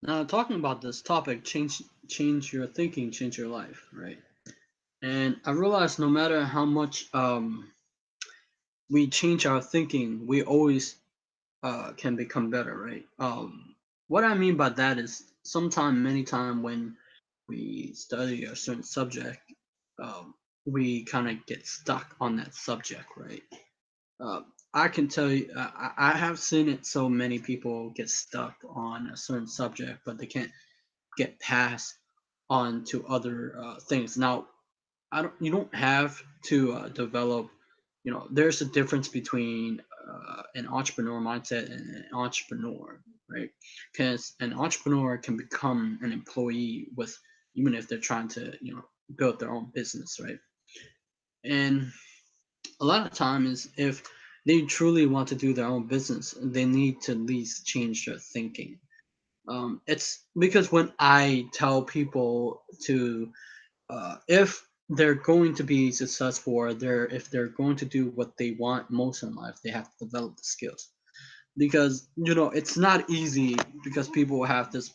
Now, talking about this topic, change your thinking, change your life, right? And I realized no matter how much we change our thinking, we always can become better, right? What I mean by that is sometime, many time when we study a certain subject, we kind of get stuck on that subject, right? Uh, I can tell you, I have seen it. So many people get stuck on a certain subject, but they can't get past on to other things. Now, you don't have to develop. There's a difference between an entrepreneur mindset and an entrepreneur, right? Because an entrepreneur can become an employee with, even if they're trying to build their own business, right? And a lot of times, if they truly want to do their own business, they need to at least change their thinking. It's because when I tell people to, if they're going to be successful, or if they're going to do what they want most in life, they have to develop the skills. Because it's not easy, because people have this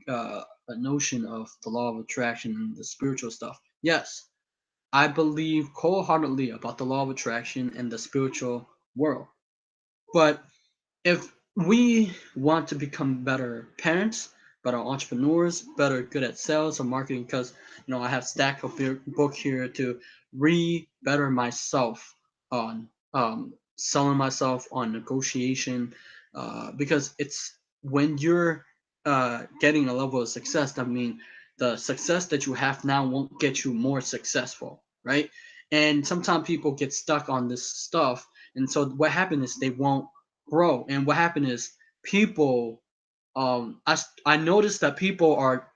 a notion of the law of attraction and the spiritual stuff. Yes, I believe wholeheartedly about the law of attraction and the spiritual world. But if we want to become better parents, better entrepreneurs, better good at sales or marketing, because I have stack of book here to better myself on selling myself, on negotiation, because it's when you're getting a level of success, that means the success that you have now won't get you more successful, right? And sometimes people get stuck on this stuff, and so what happens is they won't grow. And what happened is people, I noticed that people are,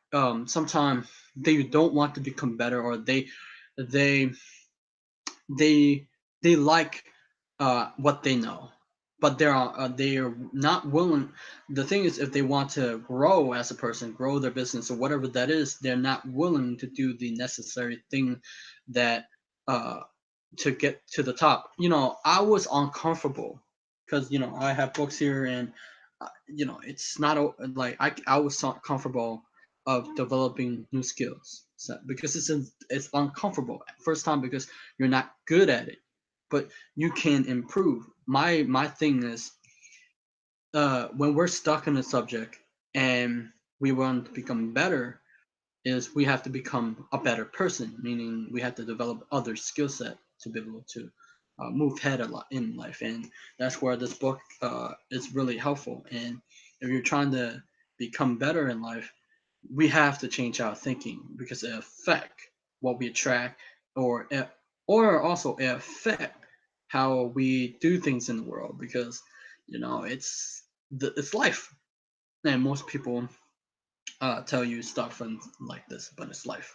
sometimes they don't want to become better, or they they they like what they know, but they are not willing. The thing is, if they want to grow as a person, grow their business or whatever that is, they're not willing to do the necessary thing that uh to get to the top. I was uncomfortable because I have books here, and it's not like I was so comfortable of developing new skills, so, because it's uncomfortable first time, because you're not good at it, but you can improve. My thing is, when we're stuck in a subject and we want to become better, is we have to become a better person, meaning we have to develop other skill set to be able to move ahead a lot in life. And that's where this book is really helpful. And if you're trying to become better in life, we have to change our thinking, because it affect what we attract, or also it affect how we do things in the world, because it's life. And most people tell you stuff and like this, but it's life.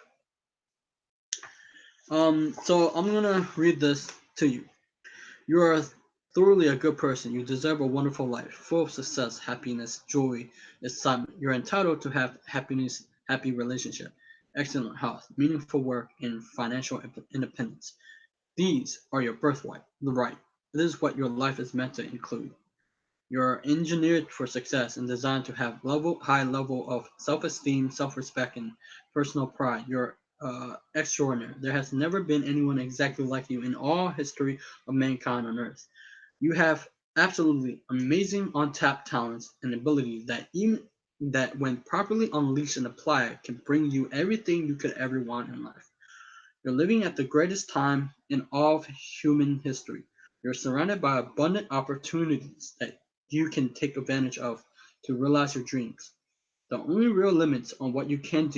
So I'm gonna read this to you. You are thoroughly a good person. You deserve a wonderful life, full of success, happiness, joy, excitement. You're entitled to have happiness, happy relationship, excellent health, meaningful work, and financial independence. These are your birthright. The right. This is what your life is meant to include. You're engineered for success and designed to have high level of self-esteem, self-respect, and personal pride. You're extraordinary. There has never been anyone exactly like you in all history of mankind on Earth. You have absolutely amazing untapped talents and abilities that, when properly unleashed and applied, can bring you everything you could ever want in life. You're living at the greatest time in all of human history. You're surrounded by abundant opportunities that you can take advantage of to realize your dreams. The only real limits on what you can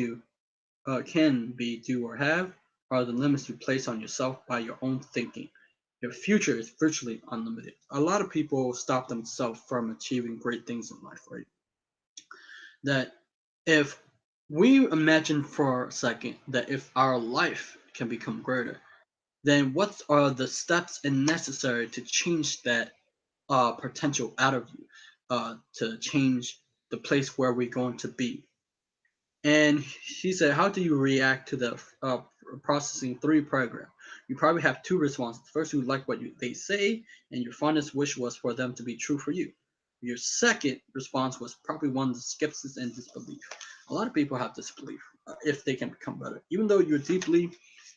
be, do, or have are the limits you place on yourself by your own thinking. Your future is virtually unlimited. A lot of people stop themselves from achieving great things in life, right? That if we imagine for a second that if our life can become greater, then what are the steps necessary to change that potential out of you, to change the place where we're going to be? And she said, how do you react to the processing three program? You probably have two responses. First, you like what they say, and your fondest wish was for them to be true for you. Your second response was probably one of skepticism and disbelief. A lot of people have disbelief if they can become better. Even though you deeply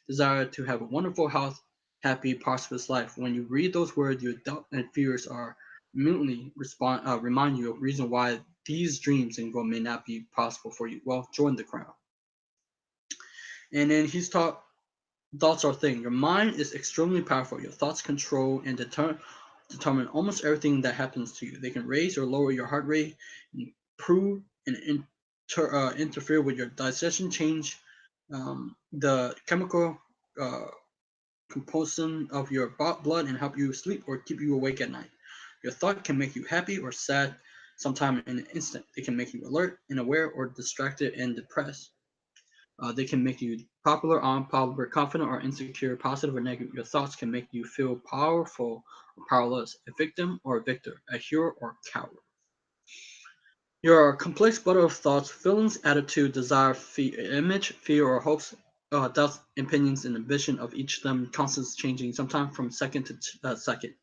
desire to have a wonderful health, happy, prosperous life, when you read those words, your doubt and fears are immediately remind you of reason why these dreams and goals may not be possible for you. Well, join the crowd. And then he's taught thoughts are thing. Your mind is extremely powerful. Your thoughts control and determine almost everything that happens to you. They can raise or lower your heart rate, improve and interfere with your digestion, change the chemical uh, composition of your blood, and help you sleep or keep you awake at night. Your thought can make you happy or sad sometime in an instant. They can make you alert and aware or distracted and depressed. They can make you popular, unpopular, confident, or insecure, positive or negative. Your thoughts can make you feel powerful or powerless, a victim or a victor, a hero or a coward. Your complex bundle of thoughts, feelings, attitude, desire, image, fear, or hopes, doubts, opinions, and ambition of each of them constantly changing, sometimes from second to second.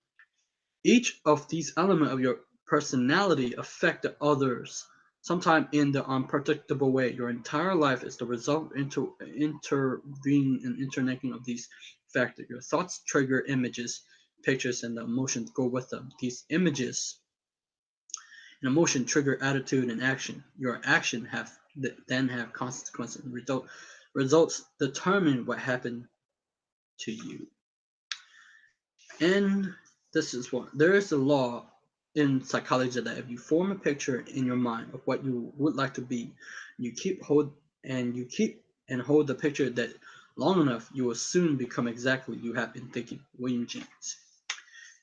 Each of these elements of your personality affect the others, sometimes in the unpredictable way. Your entire life is the result of intervening and interconnecting of these factors. Your thoughts trigger images, pictures, and the emotions go with them. These images and emotion trigger attitude and action. Your action then have consequences. Results determine what happened to you. And this is what there is a law in psychology that if you form a picture in your mind of what you would like to be, you keep and hold the picture that long enough, you will soon become exactly you have been thinking. William James.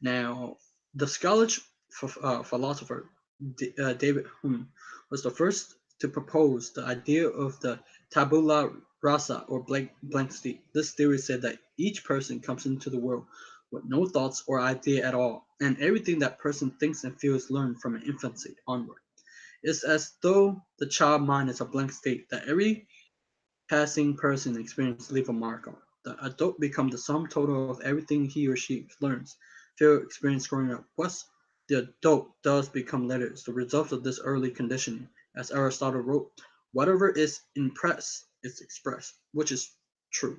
Now, the Scottish philosopher David Hume was the first to propose the idea of the tabula rasa or blank slate. This theory said that each person comes into the world with no thoughts or idea at all, and everything that person thinks and feels learned from infancy onward. It's as though the child mind is a blank state that every passing person experience leave a mark on. The adult becomes the sum total of everything he or she learns, feel, experience growing up. What the adult does become later is the result of this early conditioning. As Aristotle wrote, whatever is impressed is expressed, which is true.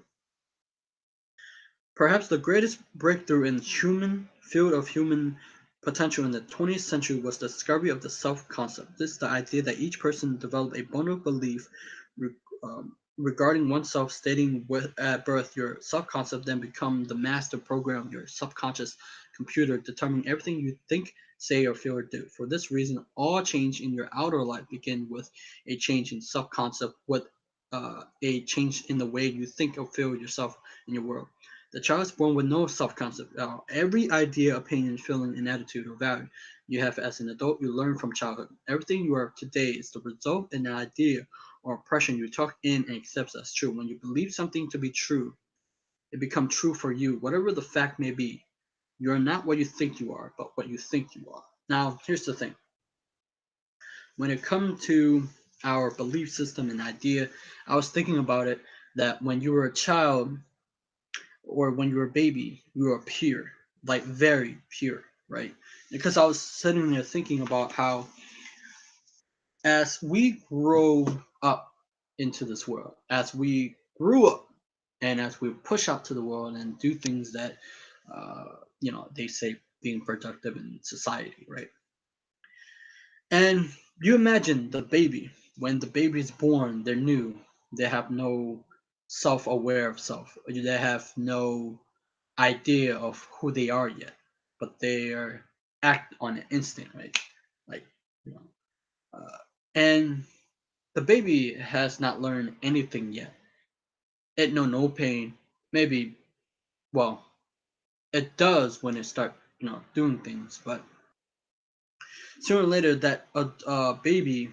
Perhaps the greatest breakthrough in human field of human potential in the 20th century was the discovery of the self-concept. This is the idea that each person developed a bundle of belief re- regarding oneself, stating at birth your self-concept then become the master program of your subconscious computer, determining everything you think, say, or feel or do. For this reason, all change in your outer life begin with a change in self-concept, with a change in the way you think or feel yourself in your world. The child is born with no self-concept at all. Every idea, opinion, feeling, and attitude or value you have as an adult, you learn from childhood. Everything you are today is the result of an idea or impression you took in and accept as true. When you believe something to be true, it becomes true for you, whatever the fact may be. You are not what you think you are, but what you think you are. Now, here's the thing. When it comes to our belief system and idea, I was thinking about it that when you were a child, or when you were a baby, you were pure, like very pure, right? Because I was sitting there thinking about how as we grow up into this world, as we grew up, and as we push out to the world and do things that, they say being productive in society, right? And you imagine the baby, when the baby is born, they're new, they have no self-aware of self, they have no idea of who they are yet, but they are act on an instinct, right? Like, you know, and the baby has not learned anything yet. It know no pain. Maybe, well, it does when it start, doing things. But sooner or later, that a baby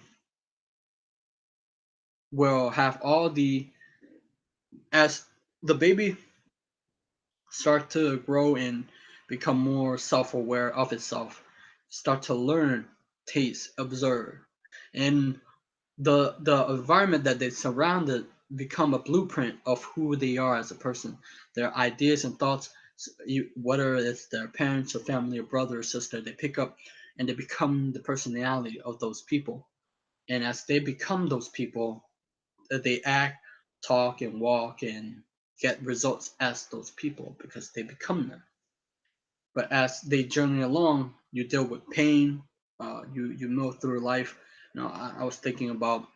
will have all the as the baby start to grow and become more self-aware of itself, start to learn, taste, observe, and the environment that they surrounded become a blueprint of who they are as a person. Their ideas and thoughts, whether it's their parents or family or brother or sister, they pick up and they become the personality of those people. And as they become those people, they act, talk, and walk and get results as those people because they become them. But as they journey along, you deal with pain. You move through life. I was thinking about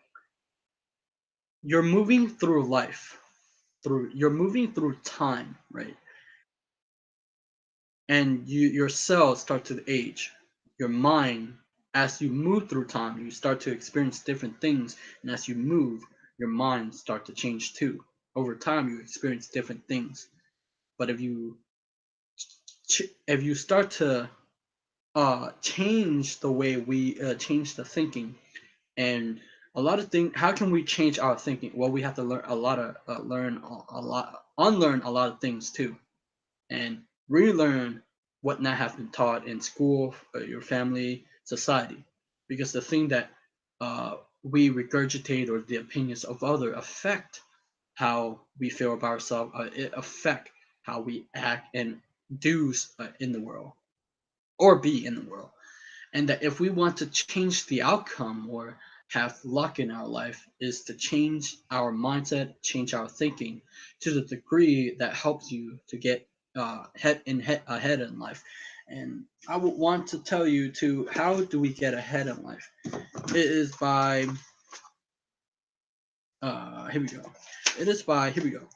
you're moving through life, through you're moving through time, right? And your cells start to age. Your mind, as you move through time, you start to experience different things, and as you move, your mind start to change too. Over time, you experience different things. But if you start to change the way we change the thinking, and a lot of things, how can we change our thinking? Well, we have to unlearn a lot of things too, and relearn what not have been taught in school, your family, society. Because the thing that we regurgitate or the opinions of other affect how we feel about ourselves. It affect how we act and do in the world or be in the world. And that if we want to change the outcome or have luck in our life, is to change our mindset, change our thinking to the degree that helps you to get ahead in life. And I would want to tell you to how do we get ahead in life? It is by here we go. It is by here we go.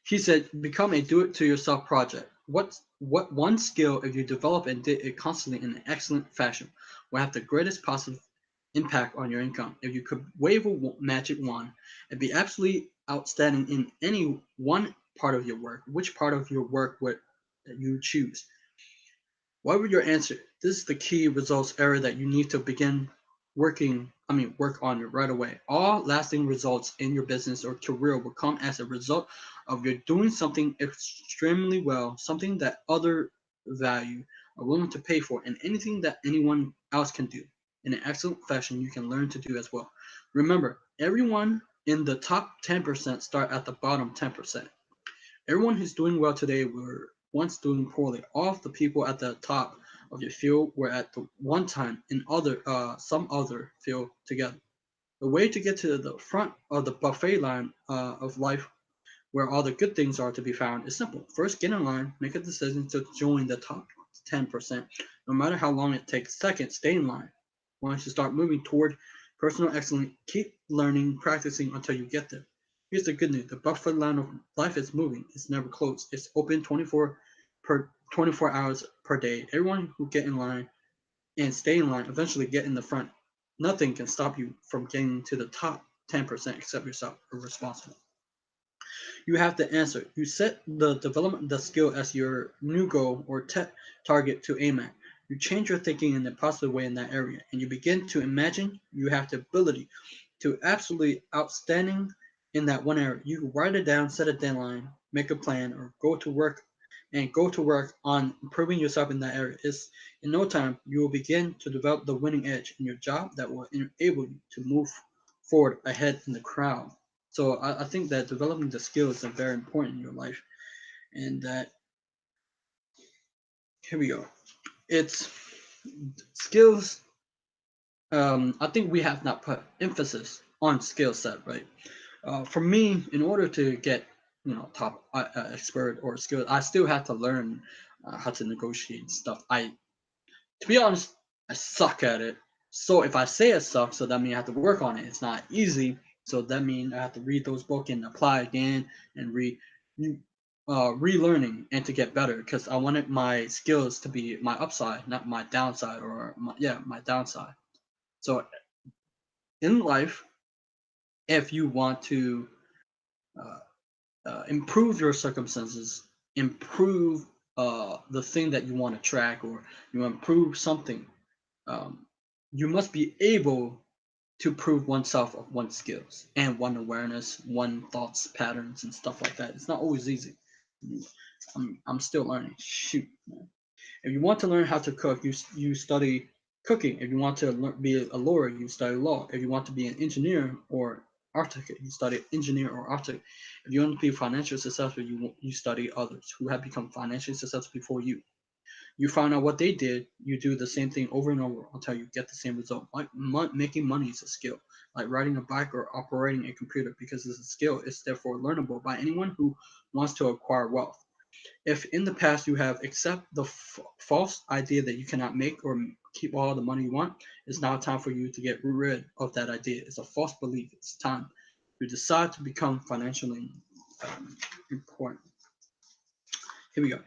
He said, become a do-it-to-yourself project. What one skill, if you develop and did it constantly in an excellent fashion, will have the greatest positive impact on your income? If you could wave a magic wand and be absolutely outstanding in any one part of your work, which part of your work would you choose? What would your answer? This is the key results area that you need to begin work on it right away. All lasting results in your business or career will come as a result of you doing something extremely well, something that other value are willing to pay for, and anything that anyone else can do in an excellent fashion you can learn to do as well. Remember, everyone in the top 10% start at the bottom 10%. Everyone who's doing well today were once doing poorly. All of the people at the top of your field were at the one time in some other field together. The way to get to the front of the buffet line of life, where all the good things are to be found, is simple. First, get in line, make a decision to join the top 10%. No matter how long it takes. Second, stay in line. Once you start moving toward personal excellence, keep learning, practicing until you get there. Here's the good news: the buffet line of life is moving. It's never closed. It's open 24 hours per day. Everyone who get in line and stay in line eventually get in the front. Nothing can stop you from getting to the top 10% except yourself. You're responsible. You have to answer. You set the development of the skill as your new goal or target to aim at. You change your thinking in a positive way in that area, and you begin to imagine you have the ability to absolutely outstanding in that one area. You can write it down, set a deadline, make a plan, or go to work on improving yourself in that area. It's in no time you will begin to develop the winning edge in your job that will enable you to move forward ahead in the crowd. So I think that developing the skills are very important in your life, and that here we go. It's skills. I think we have not put emphasis on skill set, right? For me, in order to get top expert or skill, I still have to learn how to negotiate stuff. To be honest, I suck at it. So if I say it sucks, so that means I have to work on it. It's not easy, so that means I have to read those books and apply again and relearning and to get better because I wanted my skills to be my upside, not my downside or my downside. So in life, if you want to uh, improve your circumstances, improve the thing that you want to track, or you improve something, um, you must be able to prove oneself of one's skills and one awareness, one thoughts, patterns, and stuff like that. It's not always easy. I'm still learning. Shoot, man. If you want to learn how to cook, you study cooking. If you want to be a lawyer, you study law. If you want to be an engineer or architect, you study engineer or architect. If you want to be financially successful, you study others who have become financially successful before you. You find out what they did, you do the same thing over and over until you get the same result. Like making money is a skill, like riding a bike or operating a computer, because it's a skill. It's therefore learnable by anyone who wants to acquire wealth. If in the past you have accepted the false idea that you cannot make or keep all the money you want, it's now time for you to get rid of that idea. It's a false belief. It's time to decide to become financially important. Here we go.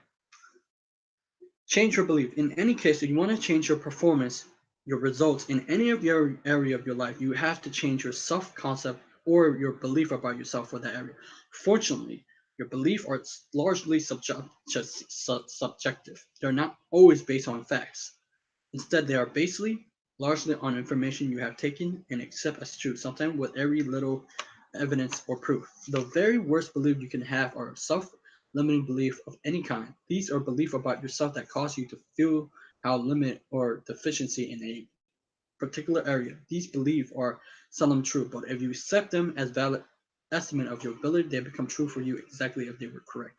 Change your belief. In any case, if you want to change your performance, your results in any of your area of your life, you have to change your self-concept or your belief about yourself for that area. Fortunately, your beliefs are largely subjective. They're not always based on facts. Instead, they are basically largely on information you have taken and accept as true, sometimes with every little evidence or proof. The very worst belief you can have are self-limiting belief of any kind. These are beliefs about yourself that cause you to feel how limit or deficiency in a particular area. These beliefs are seldom true, but if you accept them as valid estimate of your ability, they become true for you exactly if they were correct.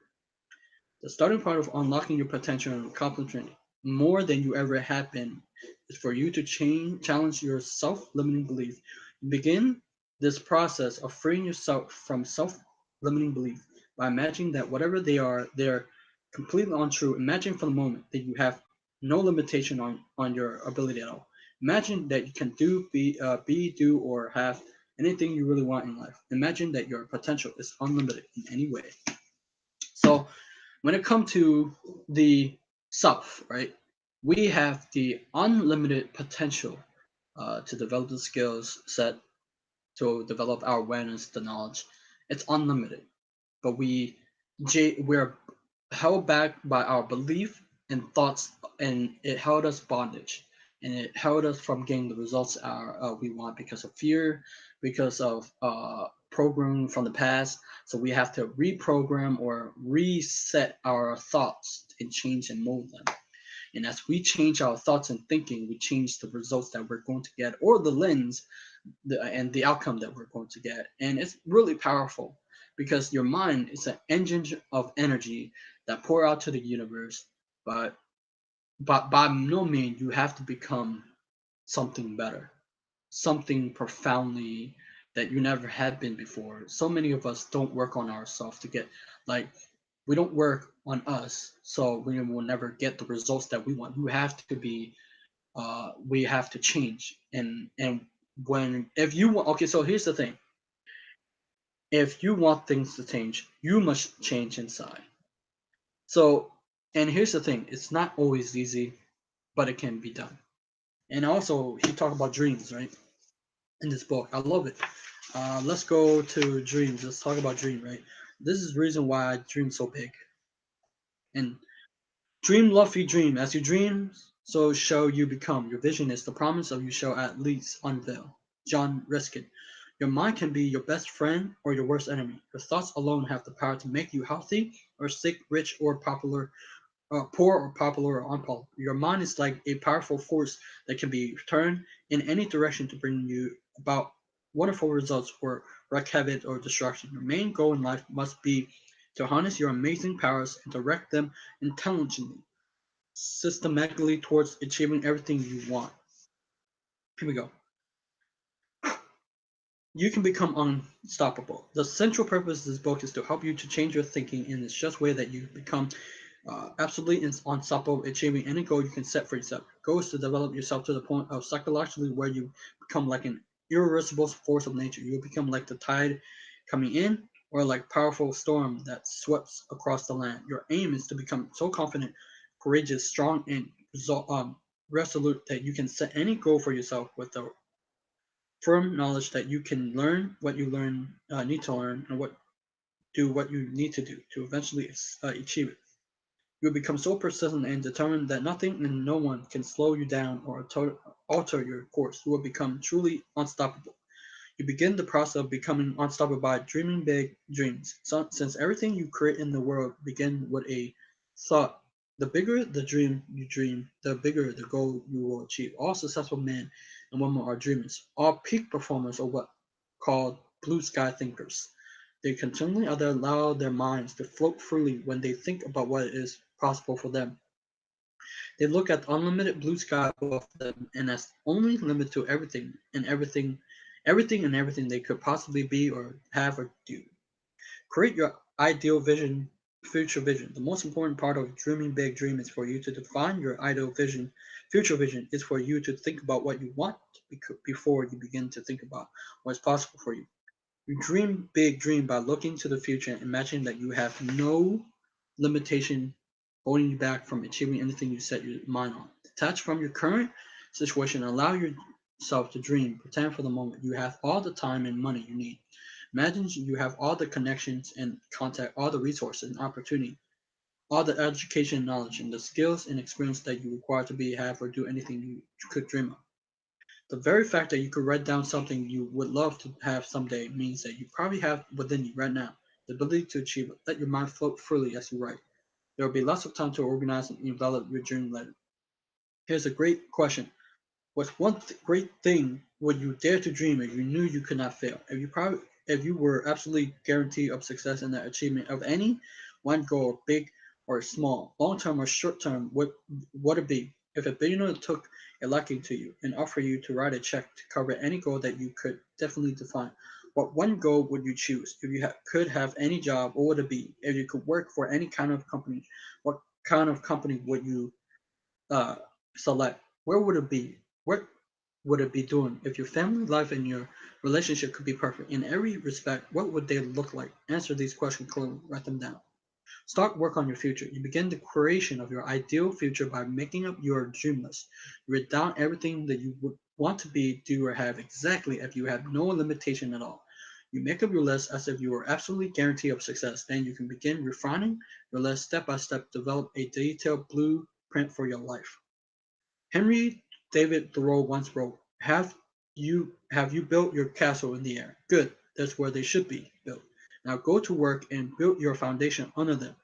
The starting point of unlocking your potential and accomplishing more than you ever have been is for you to challenge your self-limiting belief. Begin this process of freeing yourself from self-limiting belief by imagining that whatever they are, they're completely untrue. Imagine for the moment that you have no limitation on your ability at all. Imagine that you can do, or have anything you really want in life. Imagine that your potential is unlimited in any way. So when it comes to the self, right, we have the unlimited potential to develop the skills set, to develop our awareness, the knowledge. It's unlimited, but we're held back by our belief and thoughts, and it held us bondage, and it held us from getting the results we want because of fear, because of programming from the past. So we have to reprogram or reset our thoughts and change and mold them. And as we change our thoughts and thinking, we change the results that we're going to get, or the lens and the outcome that we're going to get. And it's really powerful because your mind is an engine of energy that pour out to the universe. But by no means you have to become something better, something profoundly that you never had been before. So many of us don't work on ourselves to get, like, we don't work on us, so we will never get the results that we want. We have to change. And when if you want, okay, so here's the thing. If you want things to change, you must change inside. So, and here's the thing, it's not always easy, but it can be done. And also, he talked about dreams, right? In this book, I love it. Let's go to dreams. Let's talk about dream, right? This is the reason why I dream so big. And dream, lofty dream. As you dream, so shall you become. Your vision is the promise of you shall at least unveil. John Ruskin. Your mind can be your best friend or your worst enemy. Your thoughts alone have the power to make you healthy or sick, rich or popular, poor or popular or unpopular. Your mind is like a powerful force that can be turned in any direction to bring you about wonderful results or wreak havoc or destruction. Your main goal in life must be to harness your amazing powers and direct them intelligently, systematically towards achieving everything you want. Here we go. You can become unstoppable. The central purpose of this book is to help you to change your thinking in this just way that you become absolutely unstoppable, achieving any goal you can set for yourself. Goal is to develop yourself to the point of psychologically where you become like an irreversible force of nature. You will become like the tide coming in, or like powerful storm that sweeps across the land. Your aim is to become so confident, courageous, strong, and resolute that you can set any goal for yourself with the firm knowledge that you can learn what you need to learn, and what you need to do to eventually achieve it. You will become so persistent and determined that nothing and no one can slow you down or alter your course. You will become truly unstoppable. You begin the process of becoming unstoppable by dreaming big dreams. So, since everything you create in the world begins with a thought, the bigger the dream you dream, the bigger the goal you will achieve. All successful men and women are dreamers. All peak performers are what called blue sky thinkers. They continually allow their minds to float freely when they think about what is possible for them. They look at unlimited blue sky above them and as only limit to everything they could possibly be or have or do. Create your ideal vision, future vision. The most important part of dreaming big dream is for you to define your ideal vision. Future vision is for you to think about what you want before you begin to think about what's possible for you. You dream big dream by looking to the future and imagining that you have no limitation holding you back from achieving anything you set your mind on. Detach from your current situation and allow yourself to dream. Pretend for the moment you have all the time and money you need. Imagine you have all the connections and contact, all the resources and opportunity, all the education and knowledge, and the skills and experience that you require to be, have, or do anything you could dream of. The very fact that you could write down something you would love to have someday means that you probably have within you right now the ability to achieve it. Let your mind float freely as you write. There will be lots of time to organize and develop your dream later. Here's a great question. What's one great thing would you dare to dream if you knew you could not fail? If you were absolutely guaranteed of success in the achievement of any one goal, big or small, long term or short term, what would it be? If a billionaire took a liking to you and offered you to write a check to cover any goal that you could definitely define, what one goal would you choose? If you could have any job, what would it be? If you could work for any kind of company, what kind of company would you uh, select? Where would it be? What would it be doing? If your family life and your relationship could be perfect in every respect, what would they look like? Answer these questions clearly, write them down. Start work on your future. You begin the creation of your ideal future by making up your dream list. You write down everything that you would want to be, do, or have exactly if you have no limitation at all. You make up your list as if you were absolutely guaranteed of success. Then you can begin refining your list step by step, develop a detailed blueprint for your life. Henry David Thoreau once wrote, have you built your castle in the air? Good, that's where they should be built. Now go to work and build your foundation under them.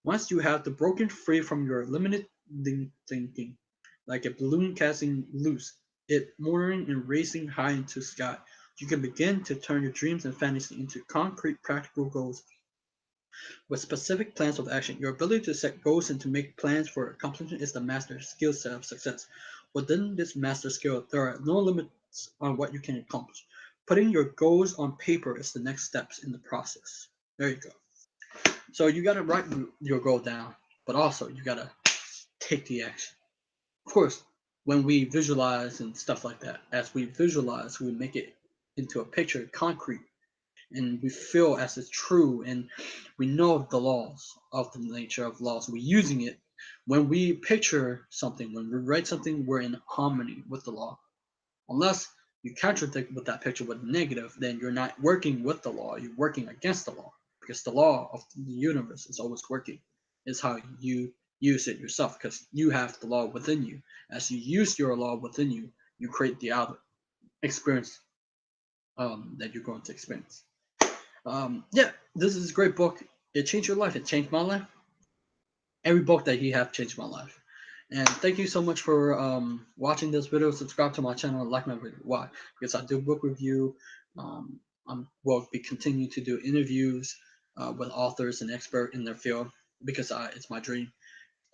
Once you have the broken free from your limited thinking, like a balloon casting loose, it motoring and racing high into the sky, you can begin to turn your dreams and fantasy into concrete practical goals with specific plans of action. Your ability to set goals and to make plans for accomplishment is the master skill set of success. Within this master skill, there are no limits on what you can accomplish. Putting your goals on paper is the next steps in the process. There you go. So you got to write your goal down, but also you got to take the action. Of course, when we visualize and stuff like that, as we visualize, we make it into a picture, concrete, and we feel as it's true, and we know the laws of the nature of laws. We're using it when we picture something, when we write something, we're in harmony with the law. Unless you contradict with that picture with negative, then you're not working with the law, you're working against the law. Because the law of the universe is always working. It's how you use it yourself, because you have the law within you. As you use your law within you, you create the outer experience that you're going to experience. Yeah, this is a great book. It changed your life. It changed my life. Every book that you have changed my life. And thank you so much for watching this video. Subscribe to my channel and like my video. Why? Because I do book review. I will be continuing to do interviews with authors and experts in their field because it's my dream.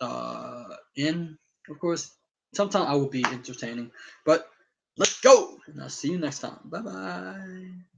And of course, sometimes I will be entertaining. But let's go, and I'll see you next time. Bye bye.